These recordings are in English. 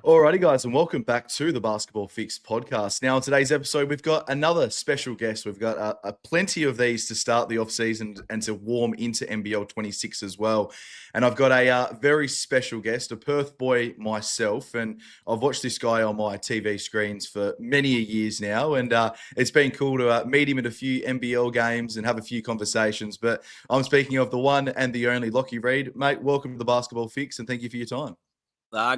Alrighty, guys, and welcome back to the Basketball Fix podcast. Now, in today's episode, we've got another special guest. We've got plenty of these to start the off-season and to warm into NBL 26 as well. And I've got a very special guest, a Perth boy myself, and I've watched this guy on my TV screens for many years now, and it's been cool to meet him at a few NBL games and have a few conversations. But I'm speaking of the one and the only Lachy Reid. Mate, welcome to the Basketball Fix, and thank you for your time.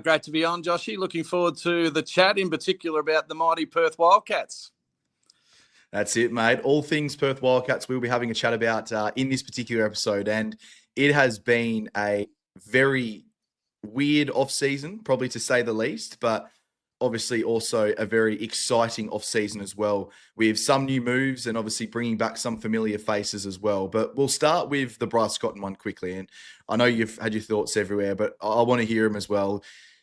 Great to be on, Joshy. Looking forward to the chat, in particular about the mighty Perth Wildcats. That's it, mate. All things Perth Wildcats we'll be having a chat about in this particular episode. And it has been a very weird off-season, probably to say the least, but obviously also a very exciting off-season as well, with some new moves and obviously bringing back some familiar faces as well. But we'll start with the Bryce Cotton one quickly. And I know you've had your thoughts everywhere, but I want to hear him as well.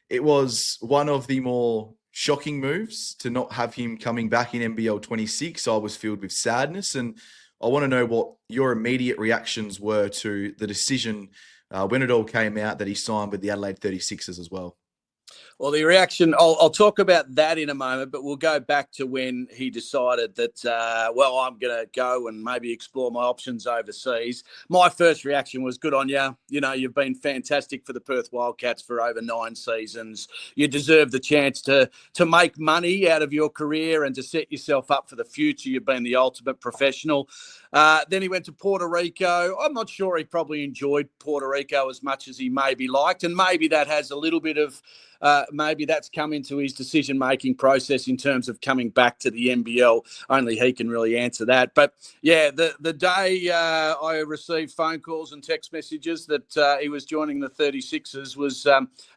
It was one of the more shocking moves to not have him coming back in NBL 26. I was filled with sadness, and I want to know what your immediate reactions were to the decision when it all came out that he signed with the Adelaide 36ers as well. Well, the reaction, I'll talk about that in a moment, but we'll go back to when he decided that, I'm going to go and maybe explore my options overseas. My first reaction was, good on you. You know, you've been fantastic for the Perth Wildcats for over 9 seasons. You deserve the chance to make money out of your career and to set yourself up for the future. You've been the ultimate professional. Then he went to Puerto Rico. I'm not sure he probably enjoyed Puerto Rico as much as he maybe liked, and maybe that has a little bit of maybe that's come into his decision-making process in terms of coming back to the NBL. Only he can really answer that. But, yeah, the day I received phone calls and text messages that he was joining the 36ers was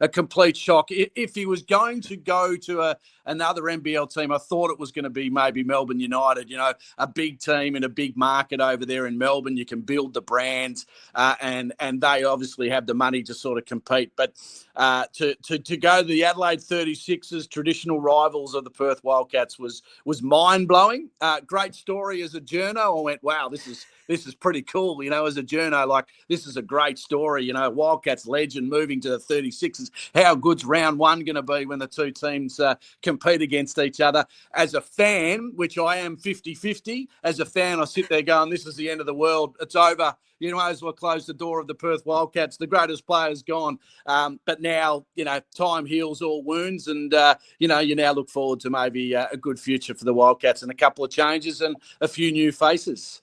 a complete shock. If he was going to go to another NBL team, I thought it was going to be maybe Melbourne United, a big team in a big market over there in Melbourne. You can build the brand, and they obviously have the money to sort of compete. But to go to the Adelaide 36ers, traditional rivals of the Perth Wildcats, was mind-blowing. Great story as a journo. I went, wow, this is pretty cool. As a journo, this is a great story. Wildcats legend moving to the 36ers. How good's round one going to be when the two teams compete against each other? As a fan, which I am 50-50, as a fan, I sit there going, this is the end of the world. It's over. You might as well close the door of the Perth Wildcats. The greatest player's gone. But now, time heals all wounds, and, you now look forward to maybe a good future for the Wildcats and a couple of changes and a few new faces.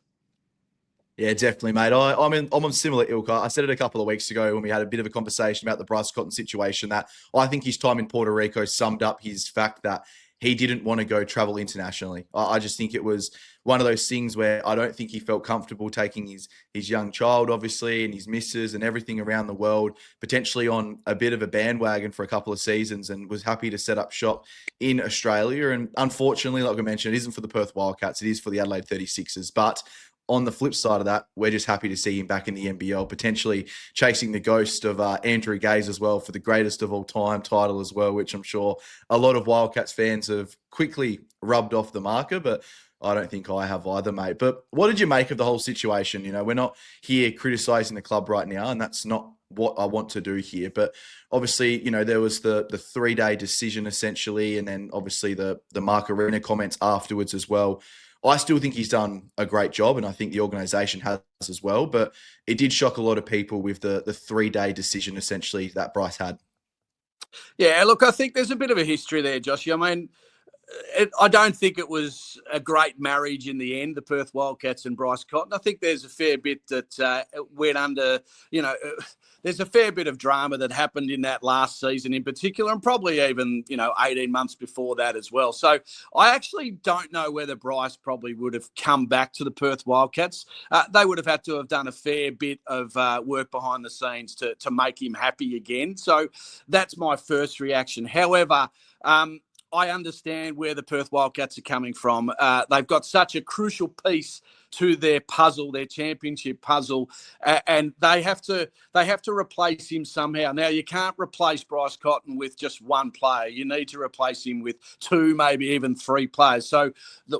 Yeah, definitely, mate. I'm on similar ilk. I said it a couple of weeks ago when we had a bit of a conversation about the Bryce Cotton situation, that I think his time in Puerto Rico summed up his fact that he didn't want to go travel internationally. I just think it was one of those things where I don't think he felt comfortable taking his young child, obviously, and his missus and everything around the world, potentially on a bit of a bandwagon for a couple of seasons, and was happy to set up shop in Australia. And unfortunately, like I mentioned, it isn't for the Perth Wildcats. It is for the Adelaide 36ers. But on the flip side of that, we're just happy to see him back in the NBL, potentially chasing the ghost of Andrew Gaze as well for the greatest of all time title as well, which I'm sure a lot of Wildcats fans have quickly rubbed off the marker, but I don't think I have either, mate. But what did you make of the whole situation? We're not here criticising the club right now, and that's not what I want to do here. But obviously, there was the 3-day decision essentially, and then obviously the Mark Arena comments afterwards as well. I still think he's done a great job, and I think the organisation has as well. But it did shock a lot of people with the 3-day decision essentially that Bryce had. Yeah, look, I think there's a bit of a history there, Josh. I mean, I don't think it was a great marriage in the end, the Perth Wildcats and Bryce Cotton. I think there's a fair bit that went under, there's a fair bit of drama that happened in that last season in particular, and probably even, 18 months before that as well. So I actually don't know whether Bryce probably would have come back to the Perth Wildcats. They would have had to have done a fair bit of work behind the scenes to make him happy again. So that's my first reaction. However, I understand where the Perth Wildcats are coming from. They've got such a crucial piece to their puzzle, their championship puzzle, and they have to replace him somehow. Now, you can't replace Bryce Cotton with just one player. You need to replace him with two, maybe even three players. So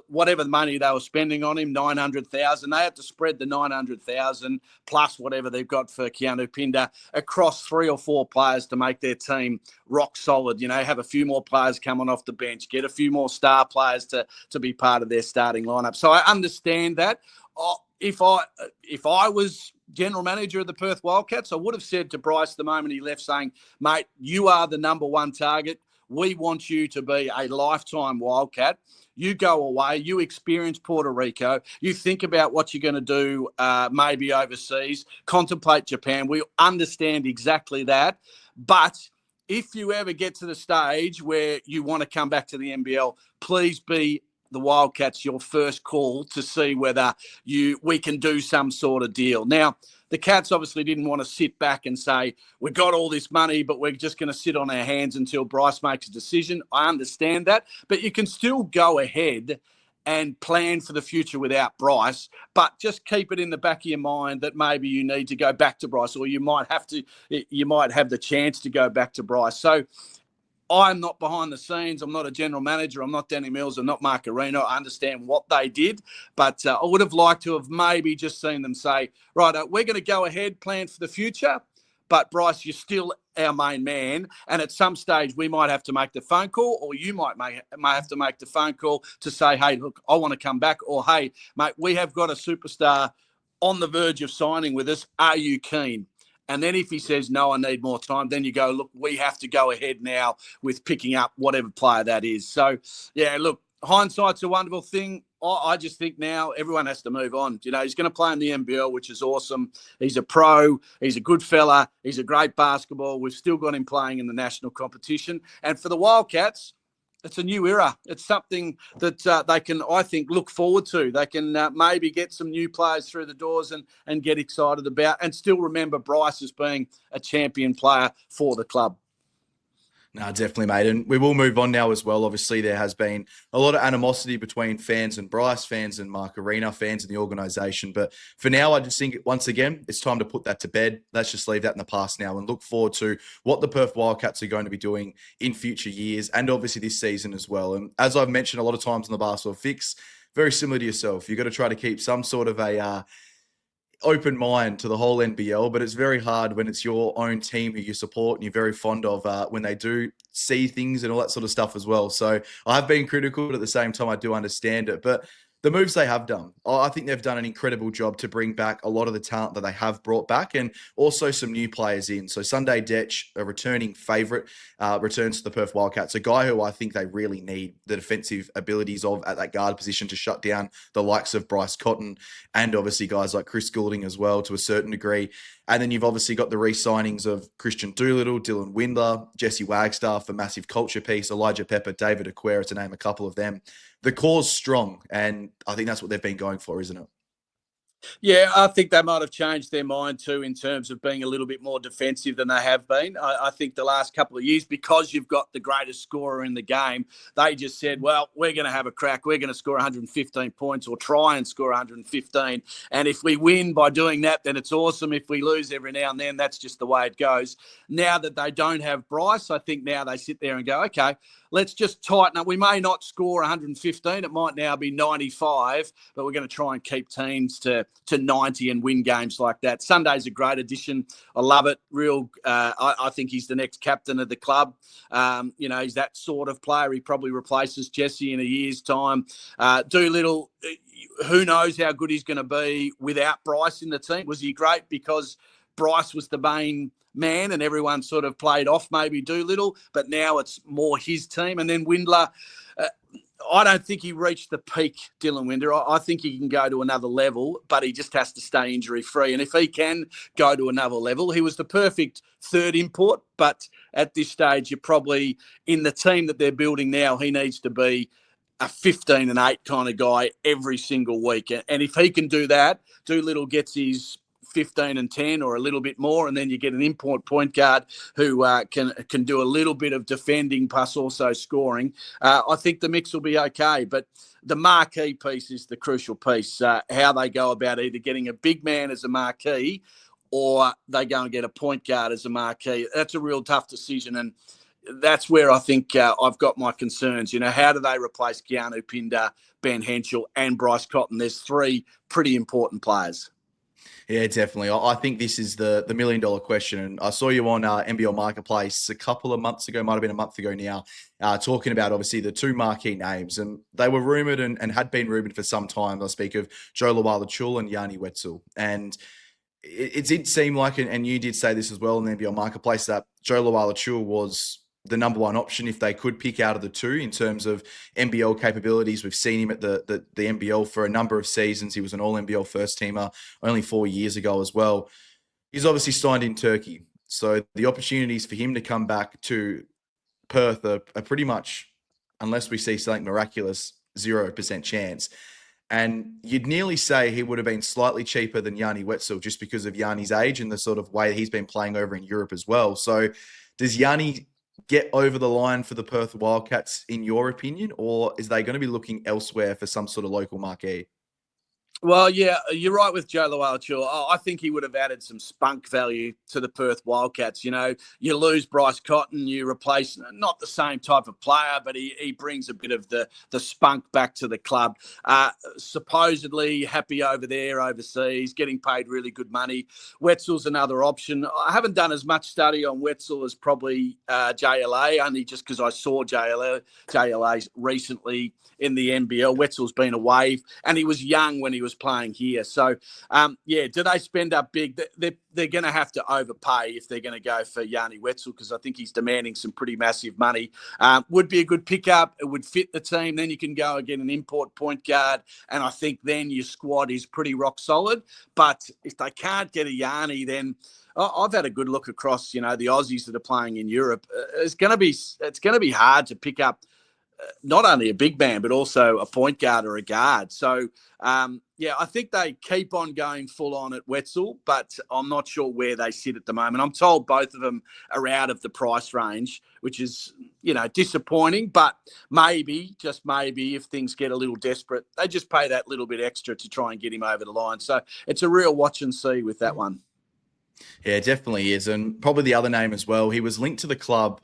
whatever money they were spending on him, 900,000, they had to spread the 900,000 plus whatever they've got for Keanu Pinder across 3 or 4 players to make their team rock solid. You know, have a few more players coming off the bench, get a few more star players to be part of their starting lineup. So I understand that. If I was general manager of the Perth Wildcats, I would have said to Bryce the moment he left, saying, mate, you are the number one target. We want you to be a lifetime Wildcat. You go away, you experience Puerto Rico, you think about what you're going to do maybe overseas, contemplate Japan. We understand exactly that. But if you ever get to the stage where you want to come back to the NBL, please be the Wildcats your first call to see whether we can do some sort of deal. Now, the Cats obviously didn't want to sit back and say, we've got all this money, but we're just going to sit on our hands until Bryce makes a decision. I understand that, but you can still go ahead and plan for the future without Bryce, but just keep it in the back of your mind that maybe you need to go back to Bryce, or you might have the chance to go back to Bryce. So I'm not behind the scenes. I'm not a general manager. I'm not Danny Mills. I'm not Mark Arena. I understand what they did, but I would have liked to have maybe just seen them say, right, we're going to go ahead, plan for the future, but Bryce, you're still our main man. And at some stage, we might have to make the phone call, or you might have to make the phone call to say, hey, look, I want to come back, or hey, mate, we have got a superstar on the verge of signing with us. Are you keen? And then if he says, no, I need more time, then you go, look, we have to go ahead now with picking up whatever player that is. So, yeah, look, hindsight's a wonderful thing. I just think now everyone has to move on. You know, he's going to play in the NBL, which is awesome. He's a pro. He's a good fella. He's a great basketball. We've still got him playing in the national competition. And for the Wildcats, it's a new era. It's something that they can, I think, look forward to. They can maybe get some new players through the doors and get excited about, and still remember Bryce as being a champion player for the club. No, definitely, mate. And we will move on now as well. Obviously, there has been a lot of animosity between fans and Bryce, fans and Mark Arena, fans and the organisation. But for now, I just think, once again, it's time to put that to bed. Let's just leave that in the past now and look forward to what the Perth Wildcats are going to be doing in future years, and obviously this season as well. And as I've mentioned a lot of times in the Basketball Fix, very similar to yourself, you've got to try to keep some sort of a open mind to the whole NBL, but it's very hard when it's your own team who you support and you're very fond of when they do see things and all that sort of stuff as well. So I've been critical, but at the same time, I do understand it. But the moves they have done, I think they've done an incredible job to bring back a lot of the talent that they have brought back, and also some new players in. So Sunday Detch, a returning favourite, returns to the Perth Wildcats, a guy who I think they really need the defensive abilities of at that guard position to shut down the likes of Bryce Cotton, and obviously guys like Chris Goulding as well to a certain degree. And then you've obviously got the re-signings of Kristian Doolittle, Dylan Windler, Jesse Wagstaff, a massive culture piece, Elijah Pepper, David Aquera, to name a couple of them. The core's strong, and I think that's what they've been going for, isn't it? Yeah, I think they might have changed their mind too in terms of being a little bit more defensive than they have been. I think the last couple of years, because you've got the greatest scorer in the game, they just said, well, we're going to have a crack. We're going to score 115 points, or try and score 115. And if we win by doing that, then it's awesome. If we lose every now and then, that's just the way it goes. Now that they don't have Bryce, I think now they sit there and go, okay, let's just tighten up. We may not score 115. It might now be 95, but we're going to try and keep teams to 90 and win games like that. Sunday's a great addition. I love it. I think he's the next captain of the club. You know, he's that sort of player. He probably replaces Jesse in a year's time. Doolittle, who knows how good he's going to be without Bryce in the team. Was he great because Bryce was the main man and everyone sort of played off maybe Doolittle, but now it's more his team? And then Windler, I don't think he reached the peak, Dylan Windler. I think he can go to another level, but he just has to stay injury-free. And if he can go to another level, he was the perfect third import, but at this stage, you're probably, in the team that they're building now, he needs to be a 15 and 8 kind of guy every single week. And if he can do that, Doolittle gets his 15 and 10 or a little bit more, and then you get an import point guard who can do a little bit of defending plus also scoring, I think the mix will be okay. But the marquee piece is the crucial piece, how they go about either getting a big man as a marquee or they go and get a point guard as a marquee. That's a real tough decision, and that's where I think I've got my concerns. How do they replace Keanu Pinder, Ben Henshall, and Bryce Cotton? There's three pretty important players. Yeah, definitely. I think this is the $1 million question. And I saw you on NBL Marketplace a couple of months ago, might have been a month ago now, talking about obviously the two marquee names. And they were rumoured and had been rumoured for some time. I speak of Joe Lawala-Chul and Yanni Wetzel. And it did seem like, and you did say this as well in the NBL Marketplace, that Joe Lawala-Chul was the number one option if they could pick out of the two in terms of NBL capabilities. We've seen him at the NBL for a number of seasons. He was an all-NBL first teamer only 4 years ago as well. He's obviously signed in Turkey. So the opportunities for him to come back to Perth are pretty much, unless we see something miraculous, 0% chance. And you'd nearly say he would have been slightly cheaper than Yanni Wetzel just because of Yanni's age and the sort of way he's been playing over in Europe as well. So does Yanni get over the line for the Perth Wildcats, in your opinion, or is they going to be looking elsewhere for some sort of local marquee? Well, yeah, you're right with Joe Lawala-Chul. I think he would have added some spunk value to the Perth Wildcats. You lose Bryce Cotton, you replace not the same type of player, but he brings a bit of the spunk back to the club. Supposedly happy over there overseas, getting paid really good money. Wetzel's another option. I haven't done as much study on Wetzel as probably JLA, only just because I saw JLA recently in the NBL. Wetzel's been a wave, and he was young when he was playing here. So, do they spend up big? They're going to have to overpay if they're going to go for Yanni Wetzel, because I think he's demanding some pretty massive money. Would be a good pickup. It would fit the team. Then you can go and get an import point guard, and I think then your squad is pretty rock solid. But if they can't get a Yanni, then I've had a good look across, the Aussies that are playing in Europe. It's going to be hard to pick up not only a big man, but also a point guard or a guard. So, I think they keep on going full on at Wetzel, but I'm not sure where they sit at the moment. I'm told both of them are out of the price range, which is, disappointing, but maybe, just maybe, if things get a little desperate, they just pay that little bit extra to try and get him over the line. So it's a real watch and see with that one. Yeah, it definitely is. And probably the other name as well. He was linked to the club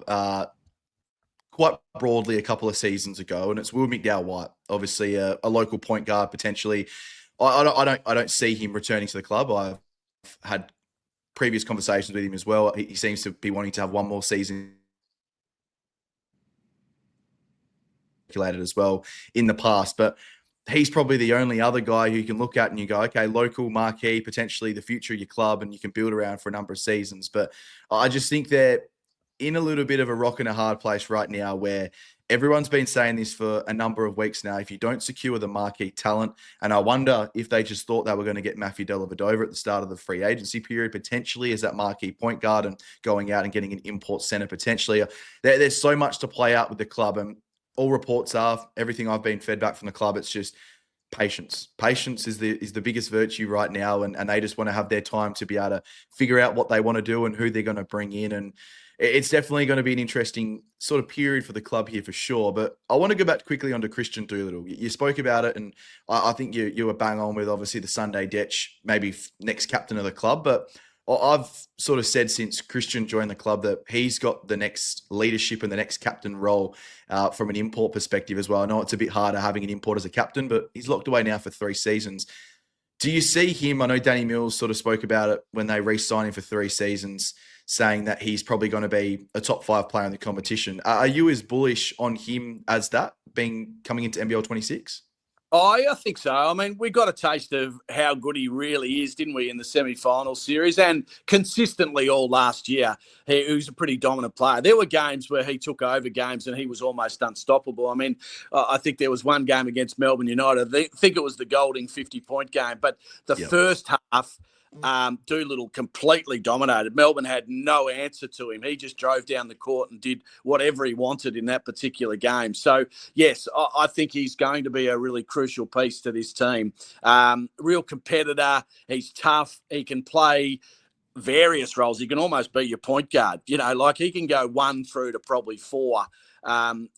quite broadly a couple of seasons ago, and it's Will McDowell-White, obviously a local point guard potentially. I don't see him returning to the club. I've had previous conversations with him as well. He seems to be wanting to have one more season as well in the past, but he's probably the only other guy who you can look at and you go, okay, local marquee, potentially the future of your club, and you can build around for a number of seasons. But I just think they're in a little bit of a rock and a hard place right now, where everyone's been saying this for a number of weeks now. If you don't secure the marquee talent, and I wonder if they just thought they were going to get Matthew Dellavedova at the start of the free agency period, potentially as that marquee point guard, and going out and getting an import center potentially. There's so much to play out with the club, and all reports are, everything I've been fed back from the club, it's just patience. Patience is the biggest virtue right now, and they just want to have their time to be able to figure out what they want to do and who they're going to bring in. And it's definitely going to be an interesting sort of period for the club here for sure. But I want to go back quickly onto Kristian Doolittle. You spoke about it, and I think you were bang on with obviously the Sunday Detch, maybe next captain of the club. But I've sort of said since Kristian joined the club that he's got the next leadership and the next captain role from an import perspective as well. I know it's a bit harder having an import as a captain, but he's locked away now for 3 seasons. Do you see him? I know Danny Mills sort of spoke about it when they re-signed him for 3 seasons, saying that he's probably going to be a top 5 player in the competition. Are you as bullish on him as that, coming into NBL 26? I think so. I mean, we got a taste of how good he really is, didn't we, in the semi-final series, and consistently all last year. He was a pretty dominant player. There were games where he took over games and he was almost unstoppable. I mean, I think there was one game against Melbourne United. I think it was the Golding 50-point game, but the first half, Doolittle completely dominated. Melbourne had no answer to him. He just drove down the court and did whatever he wanted in that particular game. So, yes, I think he's going to be a really crucial piece to this team. Real competitor. He's tough. He can play various roles. He can almost be your point guard. Like he can go 1 through to probably 4. And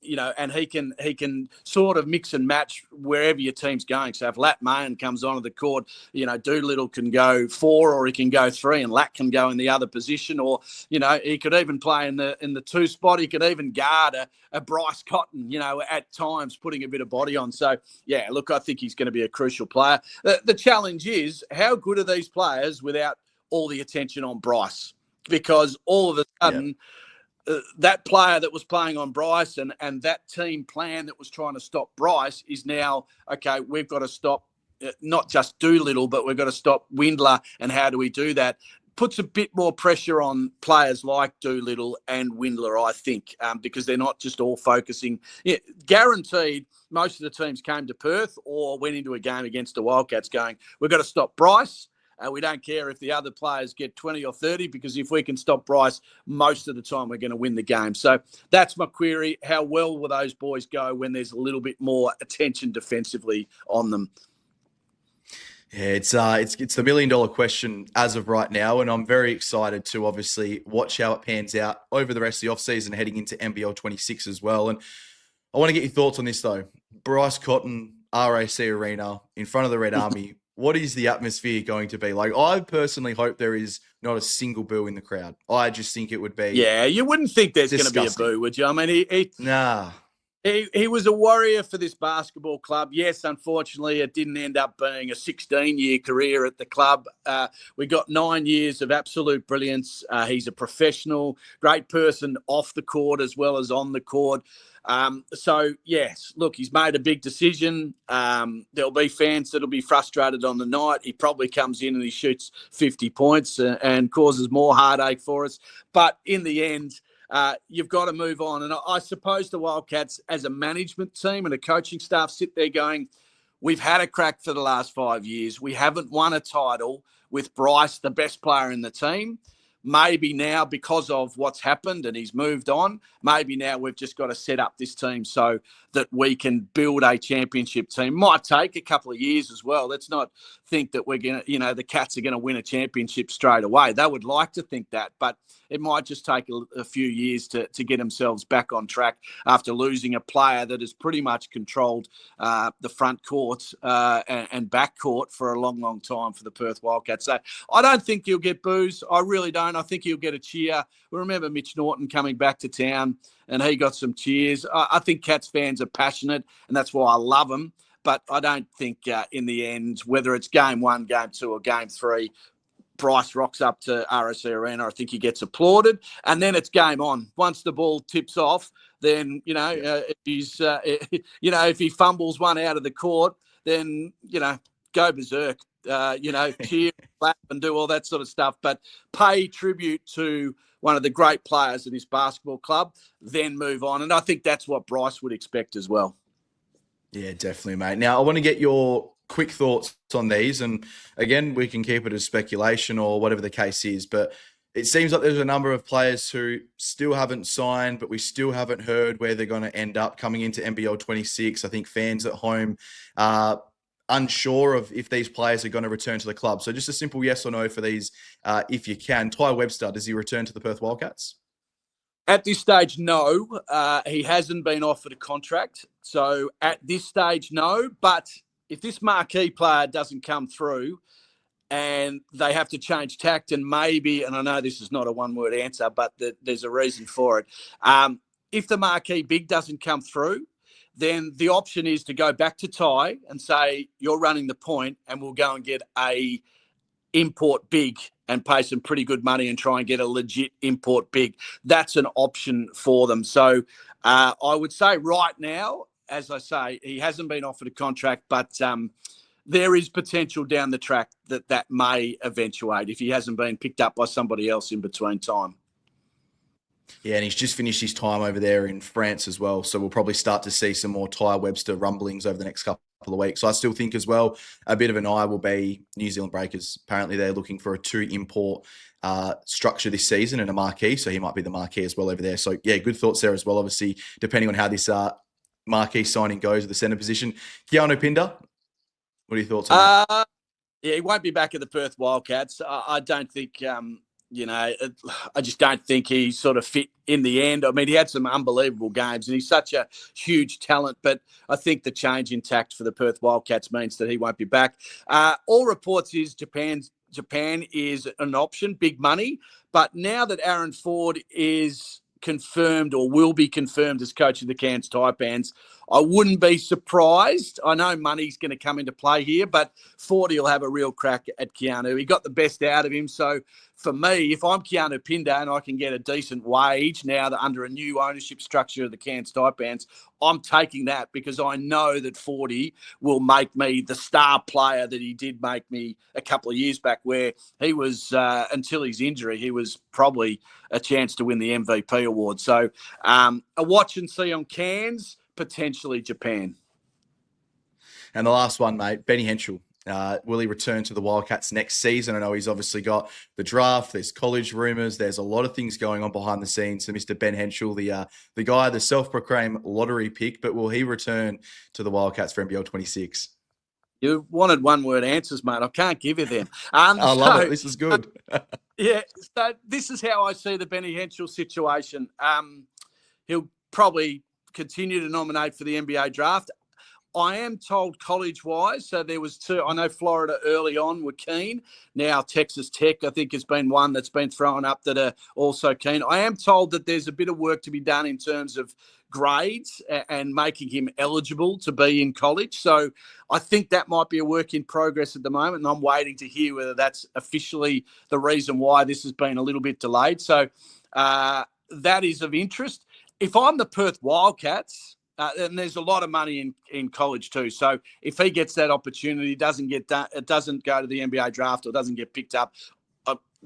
he can sort of mix and match wherever your team's going. So if Lat Mahan comes onto the court, Doolittle can go 4 or he can go 3, and Lat can go in the other position, or he could even play in the 2 spot. He could even guard a Bryce Cotton, at times putting a bit of body on. So yeah, look, I think he's going to be a crucial player. The challenge is how good are these players without all the attention on Bryce? Because all of a sudden. That player that was playing on Bryce and that team plan that was trying to stop Bryce is now, okay, we've got to stop not just Doolittle, but we've got to stop Windler. And how do we do that? Puts a bit more pressure on players like Doolittle and Windler, I think, because they're not just all focusing. Guaranteed, most of the teams came to Perth or went into a game against the Wildcats going, we've got to stop Bryce. We don't care if the other players get 20 or 30, because if we can stop Bryce, most of the time we're going to win the game. So that's my query. How well will those boys go when there's a little bit more attention defensively on them? Yeah, it's the $1 million question as of right now, and I'm very excited to obviously watch how it pans out over the rest of the offseason heading into NBL 26 as well. And I want to get your thoughts on this though. Bryce Cotton, RAC Arena, in front of the Red Army. What is the atmosphere going to be like? I personally hope there is not a single boo in the crowd. I just think it would be. Yeah, you wouldn't think there's going to be a boo, would you? I mean, nah. He was a warrior for this basketball club. Yes, unfortunately, it didn't end up being a 16-year career at the club. We got 9 years of absolute brilliance. He's a professional, great person off the court as well as on the court. So, yes, look, he's made a big decision. There'll be fans that'll be frustrated on the night. He probably comes in and he shoots 50 points and causes more heartache for us. But in the end, you've got to move on. And I suppose the Wildcats as a management team and a coaching staff sit there going, we've had a crack for the last 5 years. We haven't won a title with Bryce, the best player in the team. Maybe now, because of what's happened and he's moved on, maybe now we've just got to set up this team so that we can build a championship team. Might take a couple of years as well. Let's not think that we're going to, the Cats are going to win a championship straight away. They would like to think that, but it might just take a few years to get themselves back on track after losing a player that has pretty much controlled the front court and back court for a long, long time for the Perth Wildcats. So I don't think you'll get boos. I really don't. I think you'll get a cheer. We remember Mitch Norton coming back to town and he got some cheers. I think Cats fans are passionate and that's why I love them. But I don't think in the end, whether it's game 1, game 2 or game 3, Bryce rocks up to RAC Arena. I think he gets applauded, and then it's game on. Once the ball tips off, then if he's if he fumbles one out of the court, then go berserk. Cheer, clap, and do all that sort of stuff. But pay tribute to one of the great players of this basketball club, then move on. And I think that's what Bryce would expect as well. Yeah, definitely, mate. Now, I want to get your quick thoughts on these. And again, we can keep it as speculation or whatever the case is. But it seems like there's a number of players who still haven't signed, but we still haven't heard where they're going to end up coming into NBL 26. I think fans at home are unsure of if these players are going to return to the club. So just a simple yes or no for these, if you can. Ty Webster, does he return to the Perth Wildcats? At this stage, no. He hasn't been offered a contract. So at this stage, no. But if this Marquee player doesn't come through and they have to change tact and maybe, and I know this is not a one-word answer, but there's a reason for it. If the Marquee big doesn't come through, then the option is to go back to Ty and say, you're running the point and we'll go and get a import big and pay some pretty good money and try and get a legit import big. That's an option for them. So I would say right now, as I say, he hasn't been offered a contract, but there is potential down the track that may eventuate if he hasn't been picked up by somebody else in between time. Yeah, and he's just finished his time over there in France as well. So we'll probably start to see some more Ty Webster rumblings over the next couple of weeks. So I still think as well, a bit of an eye will be New Zealand Breakers. Apparently they're looking for a 2-import structure this season and a marquee. So he might be the marquee as well over there. So yeah, good thoughts there as well. Obviously, depending on how this marquee signing goes at the centre position. Keanu Pinder, what are your thoughts on that? Yeah, he won't be back at the Perth Wildcats. I don't think, I just don't think he sort of fit in the end. I mean, he had some unbelievable games and he's such a huge talent, but I think the change in tact for the Perth Wildcats means that he won't be back. All reports is Japan is an option, big money. But now that Aaron Ford is confirmed or will be confirmed as coach of the Cairns Taipans, I wouldn't be surprised. I know money's going to come into play here, but Fordy will have a real crack at Keanu. He got the best out of him. So for me, if I'm Keanu Pinder and I can get a decent wage now that under a new ownership structure of the Cairns Taipans, I'm taking that because I know that Fordy will make me the star player that he did make me a couple of years back, where he was, until his injury, he was probably a chance to win the MVP award. So a watch and see on Cairns, potentially Japan. And the last one, mate, Benny Henshall. Will he return to the Wildcats next season? I know he's obviously got the draft. There's college rumours. There's a lot of things going on behind the scenes. So Mr. Ben Henshall, the guy, the self-proclaimed lottery pick, but will he return to the Wildcats for NBL 26? You wanted one-word answers, mate. I can't give you them. I love it. This is good. Yeah, so this is how I see the Benny Henshall situation. He'll probably continue to nominate for the NBA draft. I am told college-wise, so there was two. I know Florida early on were keen. Now Texas Tech, I think, has been one that's been thrown up that are also keen. I am told that there's a bit of work to be done in terms of grades and making him eligible to be in college. So I think that might be a work in progress at the moment, and I'm waiting to hear whether that's officially the reason why this has been a little bit delayed. So that is of interest. If I'm the Perth Wildcats, and there's a lot of money in college too. So if he gets that opportunity, doesn't go to the NBA draft or doesn't get picked up,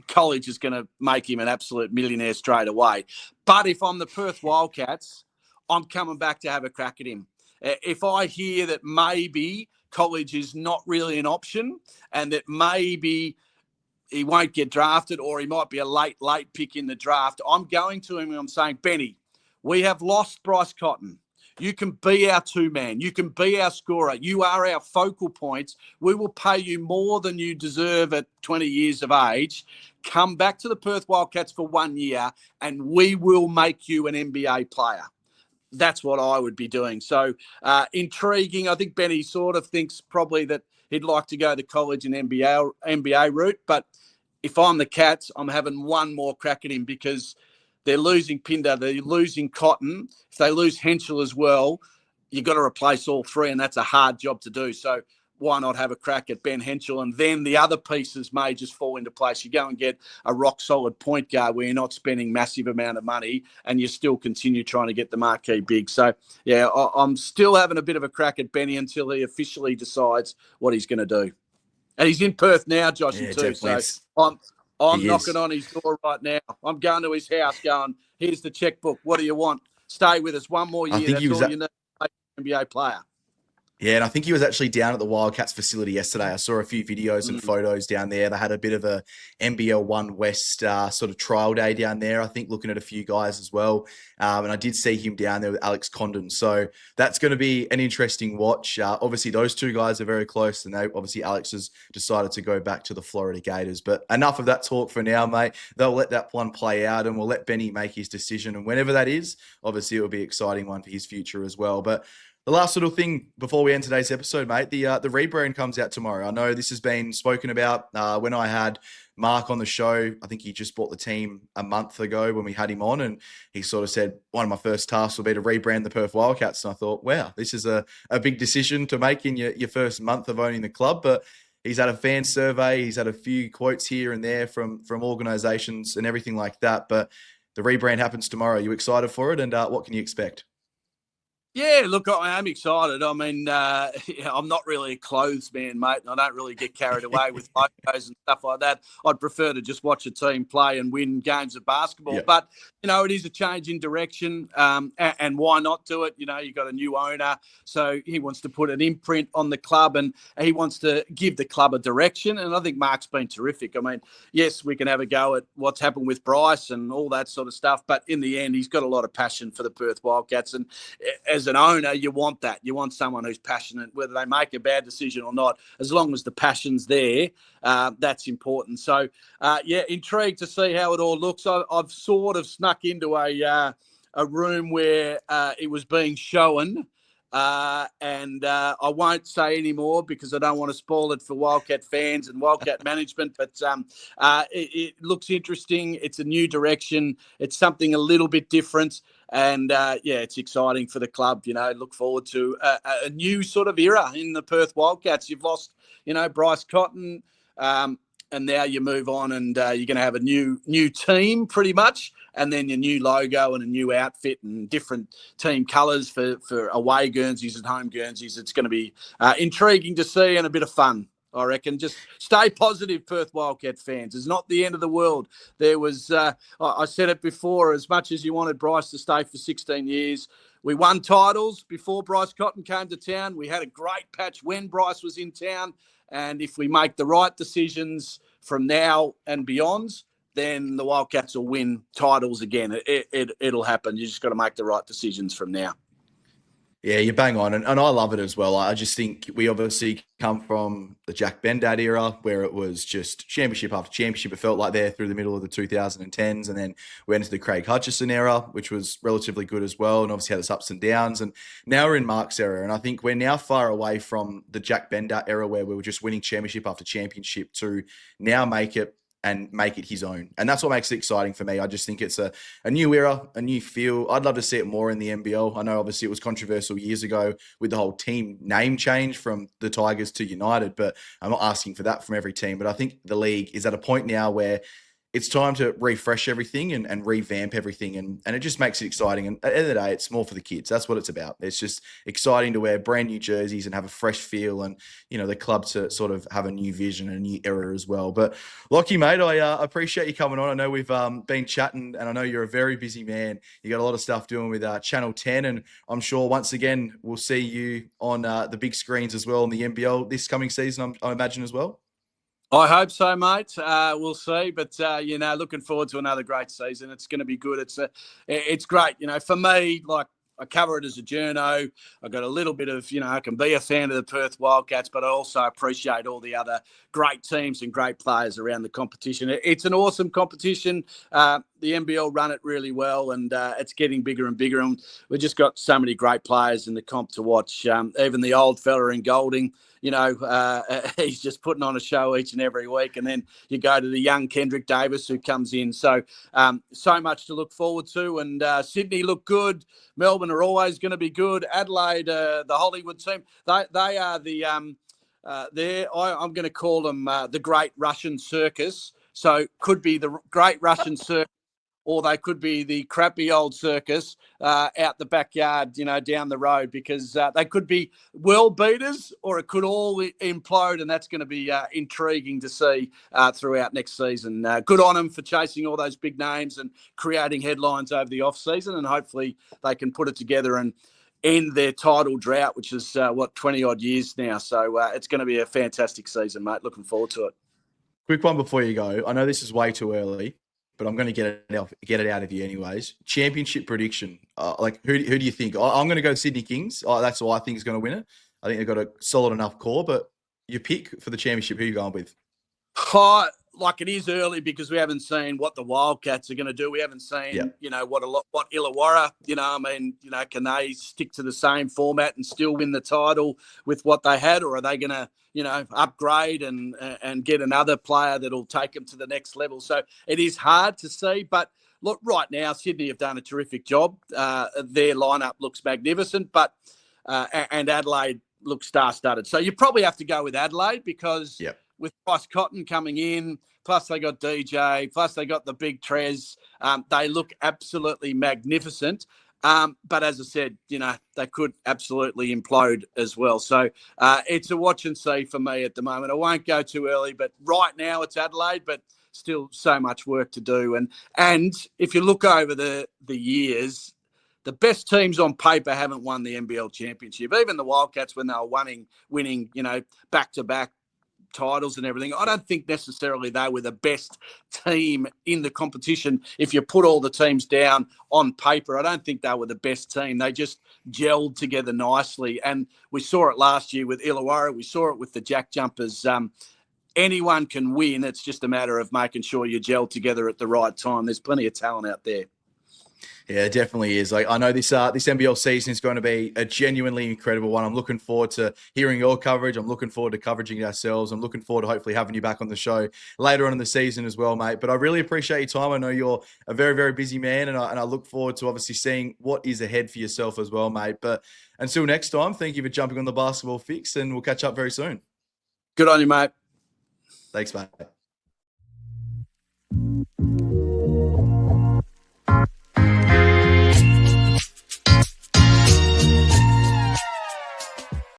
college is going to make him an absolute millionaire straight away. But if I'm the Perth Wildcats, I'm coming back to have a crack at him. If I hear that maybe college is not really an option and that maybe he won't get drafted or he might be a late pick in the draft, I'm going to him and I'm saying, Benny, we have lost Bryce Cotton. You can be our two-man. You can be our scorer. You are our focal point. We will pay you more than you deserve at 20 years of age. Come back to the Perth Wildcats for 1 year and we will make you an NBA player. That's what I would be doing. So intriguing. I think Benny sort of thinks probably that he'd like to go the college and NBA route. But if I'm the Cats, I'm having one more crack at him because they're losing Pinder, they're losing Cotton. If they lose Henshall as well, you've got to replace all three, and that's a hard job to do. So why not have a crack at Ben Henshall? And then the other pieces may just fall into place. You go and get a rock-solid point guard where you're not spending massive amount of money and you still continue trying to get the marquee big. So, yeah, I'm still having a bit of a crack at Benny until he officially decides what he's going to do. And he's in Perth now, Joshy, too. So I'm knocking on his door right now. I'm going to his house going, here's the checkbook. What do you want? Stay with us one more year. That's all you need to make an NBA player. Yeah, and I think he was actually down at the Wildcats facility yesterday. I saw a few videos and photos down there. They had a bit of a NBL 1 West sort of trial day down there, I think, looking at a few guys as well. And I did see him down there with Alex Condon. So that's going to be an interesting watch. Obviously, those two guys are very close, and obviously Alex has decided to go back to the Florida Gators. But enough of that talk for now, mate. They'll let that one play out, and we'll let Benny make his decision. And whenever that is, obviously it will be an exciting one for his future as well. But the last little thing before we end today's episode, mate, the rebrand comes out tomorrow. I know this has been spoken about when I had Mark on the show. I think he just bought the team a month ago when we had him on, and he sort of said, one of my first tasks will be to rebrand the Perth Wildcats. And I thought, wow, this is a big decision to make in your first month of owning the club. But he's had a fan survey. He's had a few quotes here and there from organisations and everything like that. But the rebrand happens tomorrow. Are you excited for it? And what can you expect? Yeah, look, I am excited. I mean, I'm not really a clothes man, mate, and I don't really get carried away with logos and stuff like that. I'd prefer to just watch a team play and win games of basketball. Yeah. But, it is a change in direction, and why not do it? You've got a new owner, so he wants to put an imprint on the club, and he wants to give the club a direction, and I think Mark's been terrific. I mean, yes, we can have a go at what's happened with Bryce and all that sort of stuff, but in the end, he's got a lot of passion for the Perth Wildcats, and as an owner, you want that. You want someone who's passionate, whether they make a bad decision or not. As long as the passion's there, that's important. So, intrigued to see how it all looks. I've sort of snuck into a room where it was being shown, and I won't say any more because I don't want to spoil it for Wildcat fans and Wildcat management. But it looks interesting. It's a new direction. It's something a little bit different. And, it's exciting for the club. Look forward to a new sort of era in the Perth Wildcats. You've lost, Bryce Cotton, and now you move on and you're going to have a new team pretty much, and then your new logo and a new outfit and different team colours for away Guernseys and home Guernseys. It's going to be intriguing to see and a bit of fun. I reckon. Just stay positive, Perth Wildcat fans. It's not the end of the world. There was, I said it before, as much as you wanted Bryce to stay for 16 years, we won titles before Bryce Cotton came to town. We had a great patch when Bryce was in town. And if we make the right decisions from now and beyond, then the Wildcats will win titles again. It'll happen. You just got to make the right decisions from now. Yeah, you're bang on. And I love it as well. I just think we obviously come from the Jack Bendad era where it was just championship after championship. It felt like there through the middle of the 2010s. And then we went into the Craig Hutchison era, which was relatively good as well. And obviously had its ups and downs. And now we're in Mark's era. And I think we're now far away from the Jack Bendad era where we were just winning championship after championship to now make it his own. And that's what makes it exciting for me. I just think it's a new era, a new feel. I'd love to see it more in the NBL. I know obviously it was controversial years ago with the whole team name change from the Tigers to United, but I'm not asking for that from every team. But I think the league is at a point now where it's time to refresh everything and revamp everything. And it just makes it exciting. And at the end of the day, it's more for the kids. That's what it's about. It's just exciting to wear brand new jerseys and have a fresh feel and, the club to sort of have a new vision and a new era as well. But Lachy, mate, I appreciate you coming on. I know we've been chatting and I know you're a very busy man. You got a lot of stuff doing with Channel 10. And I'm sure once again, we'll see you on the big screens as well in the NBL this coming season, I imagine as well. I hope so, mate. We'll see. But, looking forward to another great season. It's going to be good. It's great. For me, like, I cover it as a journo. I got a little bit of, I can be a fan of the Perth Wildcats, but I also appreciate all the other great teams and great players around the competition. It's an awesome competition. The NBL run it really well, and it's getting bigger and bigger. And we've just got so many great players in the comp to watch. Even the old fella in Golding, he's just putting on a show each and every week. And then you go to the young Kendrick Davis who comes in. So much to look forward to. And Sydney look good. Melbourne are always going to be good. Adelaide, the Hollywood team, they are the I'm going to call them the Great Russian Circus. So could be the Great Russian Circus, or they could be the crappy old circus out the backyard, down the road, because they could be world beaters, or it could all implode, and that's going to be intriguing to see throughout next season. Good on them for chasing all those big names and creating headlines over the off-season, and hopefully they can put it together and end their title drought, which is, 20-odd years now. So it's going to be a fantastic season, mate. Looking forward to it. Quick one before you go. I know this is way too early, but I'm going to get it out of you anyways. Championship prediction. Who do you think? I'm going to go Sydney Kings. That's who I think is going to win it. I think they've got a solid enough core, but your pick for the championship, who are you going with? It is early because we haven't seen what the Wildcats are going to do. We haven't seen, what Illawarra, can they stick to the same format and still win the title with what they had, or are they going to, upgrade and get another player that'll take them to the next level? So it is hard to see, but look, right now, Sydney have done a terrific job. Their lineup looks magnificent, but and Adelaide looks star-studded. So you probably have to go with Adelaide because with Bryce Cotton coming in, plus they got DJ, plus they got the big Trez, they look absolutely magnificent. But as I said, they could absolutely implode as well. So it's a watch and see for me at the moment. I won't go too early, but right now it's Adelaide, but still so much work to do. And if you look over the years, the best teams on paper haven't won the NBL championship. Even the Wildcats, when they were winning, back-to-back titles and everything, I don't think necessarily they were the best team in the competition. If you put all the teams down on paper, I don't think they were the best team. They just gelled together nicely. And we saw it last year with Illawarra. We saw it with the Jack Jumpers. Anyone can win. It's just a matter of making sure you gel together at the right time. There's plenty of talent out there. Yeah, it definitely is. Like, I know this NBL season is going to be a genuinely incredible one. I'm looking forward to hearing your coverage. I'm looking forward to covering it ourselves. I'm looking forward to hopefully having you back on the show later on in the season as well, mate. But I really appreciate your time. I know you're a very, very busy man, and I look forward to obviously seeing what is ahead for yourself as well, mate. But until next time, thank you for jumping on the Basketball Fix, and we'll catch up very soon. Good on you, mate. Thanks, mate.